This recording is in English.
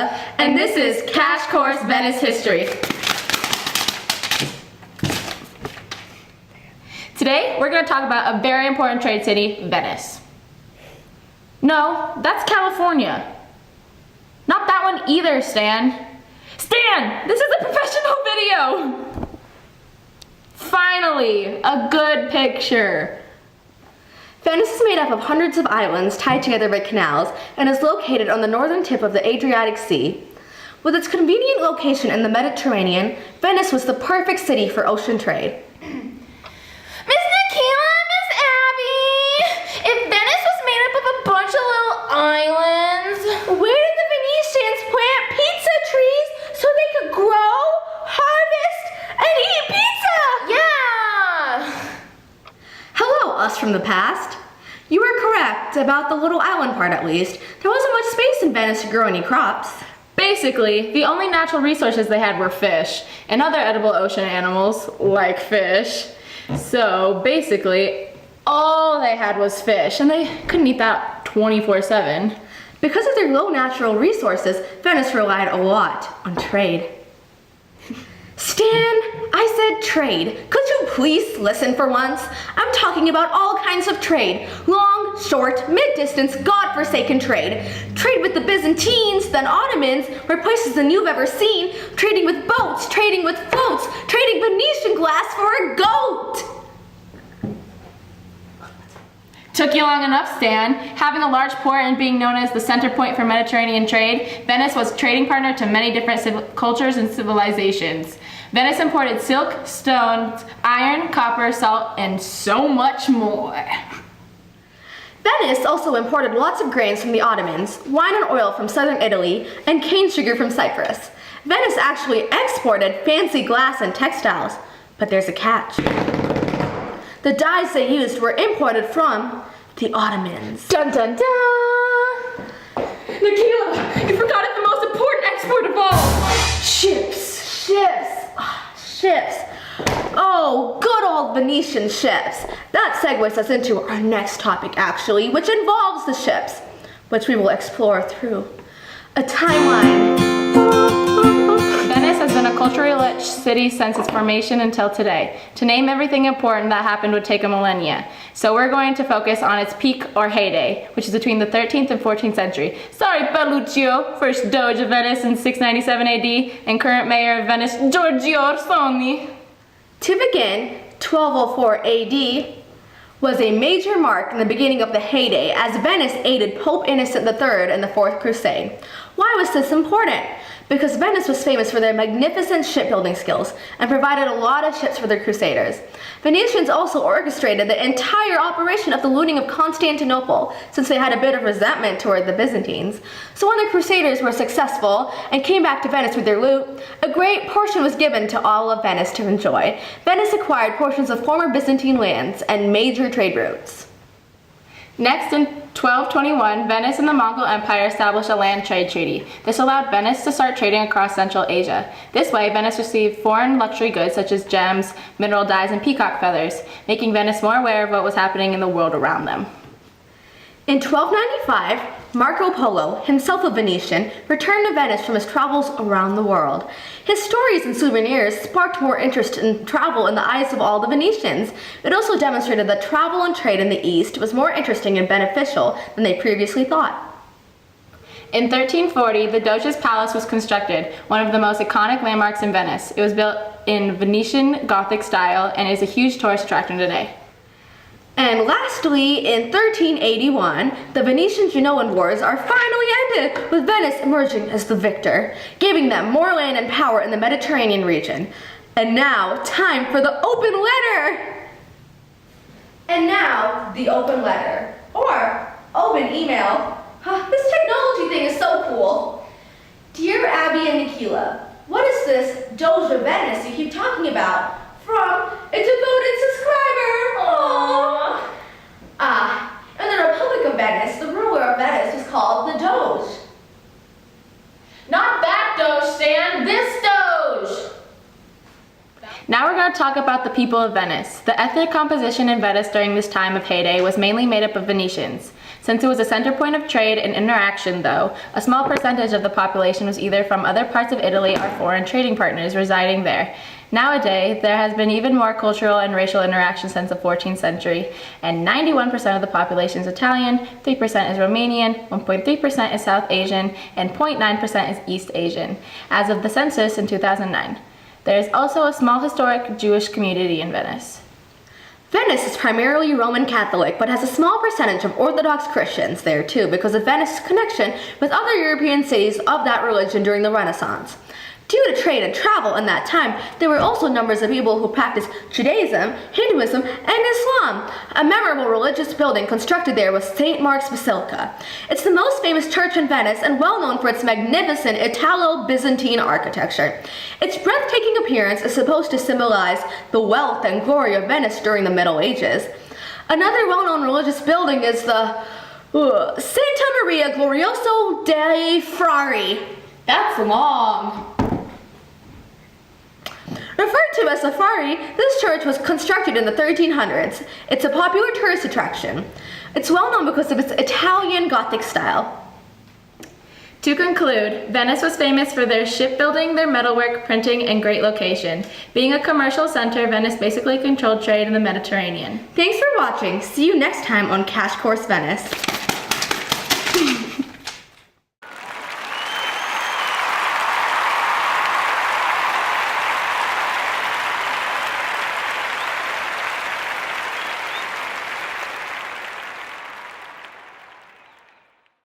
Nikhila, and this is Cash Course Venice History. Today, we're going to talk about a very important trade city, Venice. No, that's California. Not that one either, Stan. Stan, this is a professional video! Finally, a good picture. Venice is made up of hundreds of islands tied together by canals and is located on the northern tip of the Adriatic Sea. With its convenient location in the Mediterranean, Venice was the perfect city for ocean trade. Miss Nikhila, Miss Abby, if Venice was made up of a bunch of little islands, Where did the Venetians plant pizza trees so they could grow, harvest, and eat pizza? yeah! Hello, us from the past. You were correct about the little island part at least. There wasn't much space in Venice to grow any crops. Basically, the only natural resources they had were fish and other edible ocean animals like fish. So basically, all they had was fish, and they couldn't eat that 24/7. Because of their low natural resources, Venice relied a lot on trade. Stan, I said trade. Could you please listen for once? I'm talking about all kinds of trade. Long, short, mid-distance, God-forsaken trade. Trade with the Byzantines, then Ottomans, where places than you've ever seen. Trading with boats, trading with floats, trading Venetian glass for a goat. Took you long enough, Stan. Having a large port and being known as the center point for Mediterranean trade, Venice was trading partner to many different cultures and civilizations. Venice imported silk, stones, iron, copper, salt, and so much more. Venice also imported lots of grains from the Ottomans, wine and oil from southern Italy, and cane sugar from Cyprus. Venice actually exported fancy glass and textiles, but there's a catch. The dyes they used were imported from the Ottomans. Dun dun dun! Nikhila, you forgot the most important export of all! Ships. Oh, good old Venetian ships. That segues us into our next topic actually, which involves the ships, which we will explore through a timeline. Venice has been a culturally rich city since its formation until today. To name everything important that happened would take a millennia. So we're going to focus on its peak or heyday, which is between the 13th and 14th century. Sorry, Belluccio, first Doge of Venice in 697 AD, and current mayor of Venice, Giorgio Orsoni. To begin, 1204 AD was a major mark in the beginning of the heyday as Venice aided Pope Innocent III in the Fourth Crusade. Why was this important? Because Venice was famous for their magnificent shipbuilding skills and provided a lot of ships for their crusaders. Venetians also orchestrated the entire operation of the looting of Constantinople, since they had a bit of resentment toward the Byzantines. So when the crusaders were successful and came back to Venice with their loot, a great portion was given to all of Venice to enjoy. Venice acquired portions of former Byzantine lands and major trade routes. Next, in 1221, Venice and the Mongol Empire established a land trade treaty. This allowed Venice to start trading across Central Asia. This way, Venice received foreign luxury goods such as gems, mineral dyes, and peacock feathers, making Venice more aware of what was happening in the world around them. In 1295, Marco Polo, himself a Venetian, returned to Venice from his travels around the world. His stories and souvenirs sparked more interest in travel in the eyes of all the Venetians. It also demonstrated that travel and trade in the East was more interesting and beneficial than they previously thought. In 1340, the Doge's Palace was constructed, one of the most iconic landmarks in Venice. It was built in Venetian Gothic style and is a huge tourist attraction today. And lastly, in 1381, the Venetian-Genoan Wars are finally ended, with Venice emerging as the victor, giving them more land and power in the Mediterranean region. And now, time for the open letter! And now, the open letter, or open email. This technology thing is so cool. Dear Abby and Nikhila, what is this Doge of Venice you keep talking about? From a devoted subscriber. Aww. In the Republic of Venice, the ruler of Venice was called the Doge. Not that Doge, Stan, this Doge! Now we're going to talk about the people of Venice. The ethnic composition in Venice during this time of heyday was mainly made up of Venetians. Since it was a center point of trade and interaction, though, a small percentage of the population was either from other parts of Italy or foreign trading partners residing there. Nowadays, there has been even more cultural and racial interaction since the 14th century, and 91% of the population is Italian, 3% is Romanian, 1.3% is South Asian, and 0.9% is East Asian, as of the census in 2009. There is also a small historic Jewish community in Venice. Venice is primarily Roman Catholic, but has a small percentage of Orthodox Christians there too because of Venice's connection with other European cities of that religion during the Renaissance. Due to trade and travel in that time, there were also numbers of people who practiced Judaism, Hinduism, and Islam. A memorable religious building constructed there was St. Mark's Basilica. It's the most famous church in Venice and well known for its magnificent Italo-Byzantine architecture. Its breathtaking appearance is supposed to symbolize the wealth and glory of Venice during the Middle Ages. Another well-known religious building is the Santa Maria Glorioso dei Frari. That's long. Referred to as the Frari, this church was constructed in the 1300s. It's a popular tourist attraction. It's well known because of its Italian Gothic style. To conclude, Venice was famous for their shipbuilding, their metalwork, printing, and great location. Being a commercial center, Venice basically controlled trade in the Mediterranean. Thanks for watching. See you next time on Cash Course Venice.